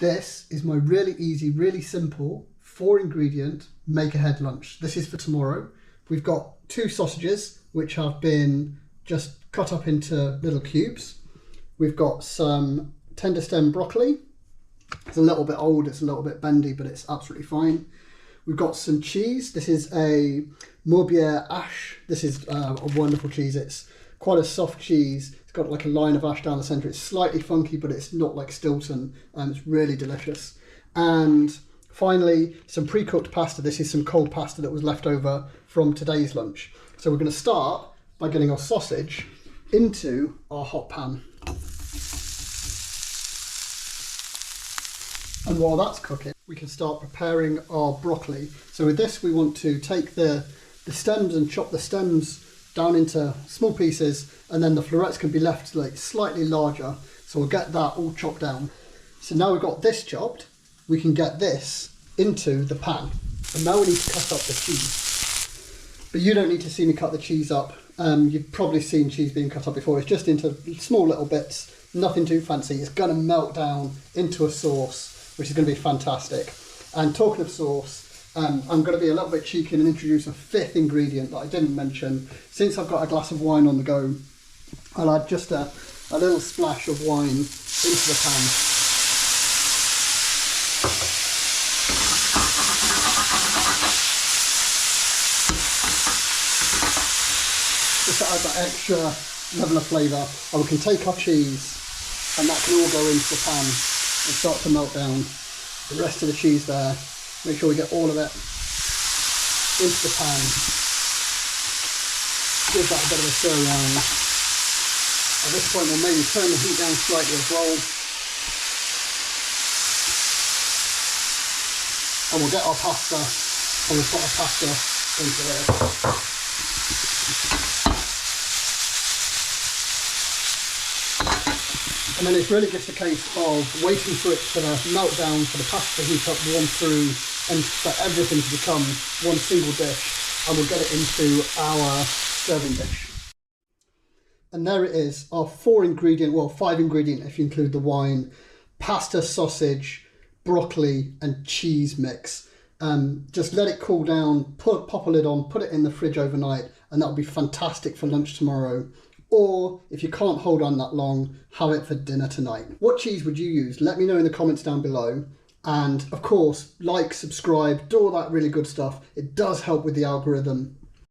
This is my really easy, really simple 4-ingredient make-ahead lunch. This is for tomorrow. We've got 2 sausages, which have been just cut up into little cubes. We've got some tender stem broccoli. It's a little bit old, it's a little bit bendy, but it's absolutely fine. We've got some cheese. This is a Morbier Ash. This is a wonderful cheese. It's quite a soft cheese. It's got like a line of ash down the centre. It's slightly funky, but it's not like Stilton. It's really delicious. And finally, some pre-cooked pasta. This is some cold pasta that was left over from today's lunch. So we're going to start by getting our sausage into our hot pan. And while that's cooking, we can start preparing our broccoli. So with this, we want to take the stems and chop the stems down into small pieces, and then the florets can be left like slightly larger. So we'll get that all chopped down. So now we've got this chopped, we can get this into the pan. And now we need to cut up the cheese. But you don't need to see me cut the cheese up. You've probably seen cheese being cut up before. It's just into small little bits, nothing too fancy. It's gonna melt down into a sauce, which is gonna be fantastic. And talking of sauce, I'm going to be a little bit cheeky and introduce a 5th ingredient that I didn't mention. Since I've got a glass of wine on the go, I'll add just a little splash of wine into the pan. Just to add that extra level of flavour. And we can take our cheese, and that can all go into the pan and start to melt down. The rest of the cheese there. Make sure we get all of it into the pan. Give that a bit of a stir around. At this point we'll maybe turn the heat down slightly as well. And we'll get our pasta, and we'll put our pasta into there. And then it's really just a case of waiting for it to melt down, for the pasta to heat up, warm through, and for everything to become one single dish, and we'll get it into our serving dish. And there it is, our 4-ingredient, well 5-ingredient if you include the wine, pasta, sausage, broccoli and cheese mix. Just let it cool down, pop a lid on, put it in the fridge overnight, and that'll be fantastic for lunch tomorrow. Or if you can't hold on that long, have it for dinner tonight. What cheese would you use? Let me know in the comments down below. And of course, like, subscribe, do all that really good stuff. It does help with the algorithm.